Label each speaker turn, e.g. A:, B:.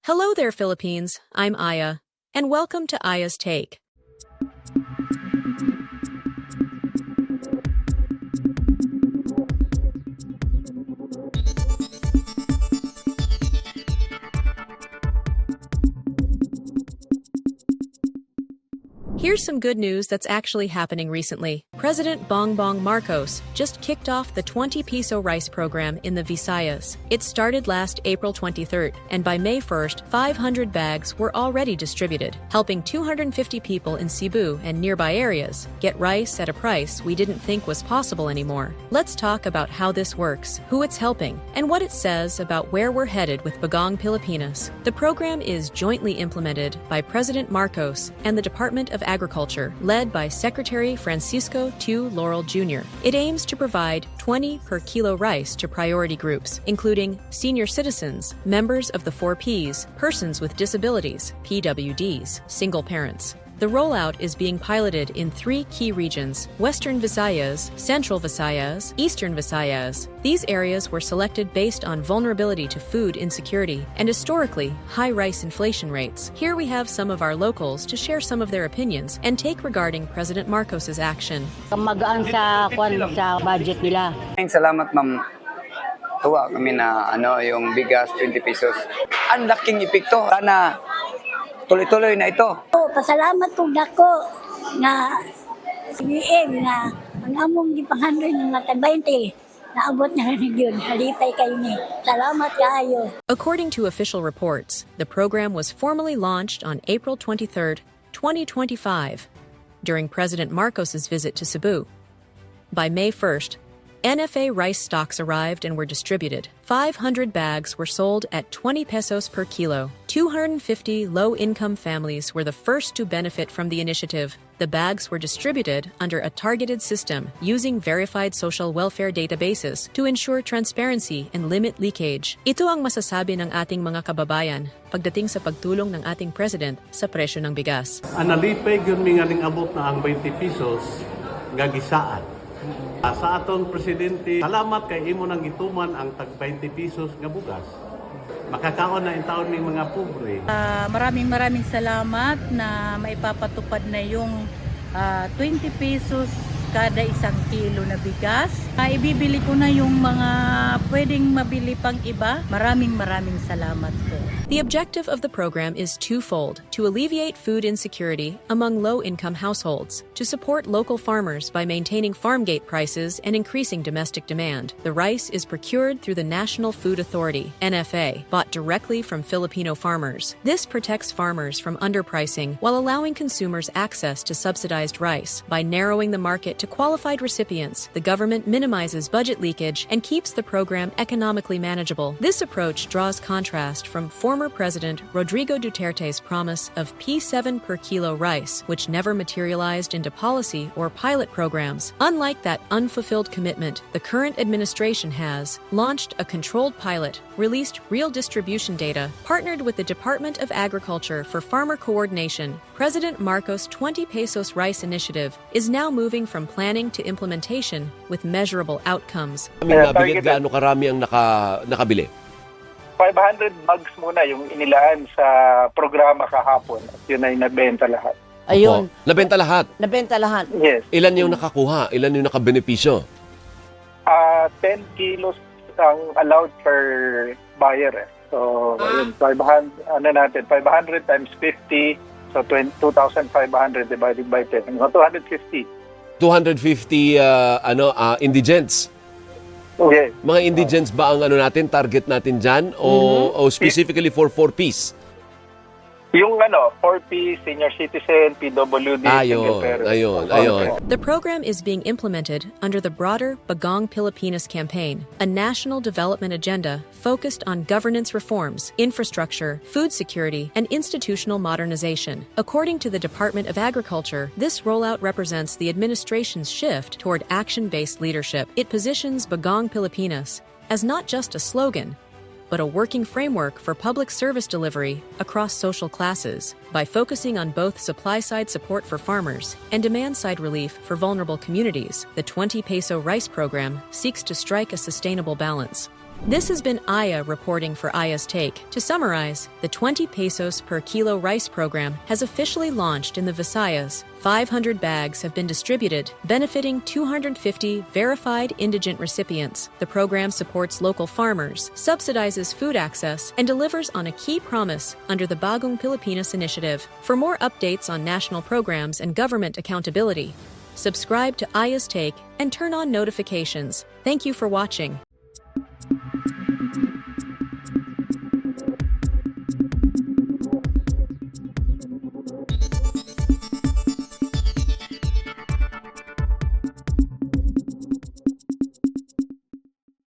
A: Hello there, Philippines. I'm Aya, and welcome to Aya's Take. Here's some good news that's actually happening recently. President Bongbong Marcos just kicked off the 20-peso rice program in the Visayas. It started last April 23rd, and by May 1st, 500 bags were already distributed, helping 250 people in Cebu and nearby areas get rice at a price we didn't think was possible anymore. Let's talk about how this works, who it's helping, and what it says about where we're headed with Bagong Pilipinas. The program is jointly implemented by President Marcos and the Department of Agriculture, led by Secretary Francisco Tu Laurel Jr. It aims to provide 20 per kilo rice to priority groups, including senior citizens, members of the 4Ps, persons with disabilities, PWDs, single parents. The rollout is being piloted in 3 key regions: Western Visayas, Central Visayas, Eastern Visayas. These areas were selected based on vulnerability to food insecurity and historically high rice inflation rates. Here we have some of our locals to share some of their opinions and take regarding President Marcos's action.
B: Magaan sa budget nila.
C: Salamat, ma'am. Tuwa kami na yung bigas 20 pesos. Ang laking epekto. Sana tuloy-tuloy na ito.
D: Pasalamat po dako na BM na ang among gipanghandoy ng mga 20 naabot na rin yun. Halipay kayo ni. Salamat kayo.
A: According to official reports, the program was formally launched on April 23, 2025, during President Marcos's visit to Cebu. By May 1st, NFA rice stocks arrived and were distributed. 500 bags were sold at 20 pesos per kilo. 250 low-income families were the first to benefit from the initiative. The bags were distributed under a targeted system using verified social welfare databases to ensure transparency and limit leakage. Ito ang masasabi ng ating mga kababayan pagdating sa pagtulong ng ating president sa presyo ng bigas.
E: Analipay yun nga ning abot na ang 20 pesos nga gisaan. Sa atong presidente, salamat kay imo nang gituman ang tag 20 pesos nga bugas. Makakaon na in taon ng mga pobre.
B: Maraming salamat na maipapatupad na yung 20 pesos kada isang kilo na bigas. Ibibili ko na yung mga pwedeng mabili pang iba. Maraming salamat po.
A: The objective of the program is twofold: to alleviate food insecurity among low-income households, to support local farmers by maintaining farm gate prices and increasing domestic demand. The rice is procured through the National Food Authority, NFA, bought directly from Filipino farmers. This protects farmers from underpricing while allowing consumers access to subsidized rice. By narrowing the market to qualified recipients, the government minimizes budget leakage and keeps the program economically manageable. This approach draws contrast from former President Rodrigo Duterte's promise of P7 per kilo rice, which never materialized into policy or pilot programs. Unlike that unfulfilled commitment, the current administration has launched a controlled pilot, released real distribution data, partnered with the Department of Agriculture for farmer coordination. President Marcos' 20 pesos rice initiative is now moving from planning to implementation with measurable outcomes.
F: Nabigat gaano karami ang nakabili?
G: 500 bags muna yung inilaan sa programa kahapon at yun ay nabenta lahat.
B: Ayun.
F: Nabenta lahat?
B: Nabenta lahat.
G: Yes.
F: Ilan yung nakakuha? Ilan yung nakabenepisyo?
G: 10 kilos ang allowed per buyer. So, yun, 500 times 50, so 2,500 divided by 10. 250.
F: 250 indigents.
G: Okay.
F: Mga indigents ba ang target natin dyan? O specifically for 4Ps?
G: Yung 4P, senior citizen, PWD, single parent.
F: Ayun.
A: The program is being implemented under the broader Bagong Pilipinas campaign, a national development agenda focused on governance reforms, infrastructure, food security, and institutional modernization. According to the Department of Agriculture, this rollout represents the administration's shift toward action-based leadership. It positions Bagong Pilipinas as not just a slogan, but a working framework for public service delivery across social classes. By focusing on both supply-side support for farmers and demand-side relief for vulnerable communities, the 20 peso rice program seeks to strike a sustainable balance. This has been Aya reporting for Aya's Take. To summarize, the 20 pesos per kilo rice program has officially launched in the Visayas. 500 bags have been distributed, benefiting 250 verified indigent recipients. The program supports local farmers, subsidizes food access, and delivers on a key promise under the Bagong Pilipinas initiative. For more updates on national programs and government accountability, subscribe to Aya's Take and turn on notifications. Thank you for watching.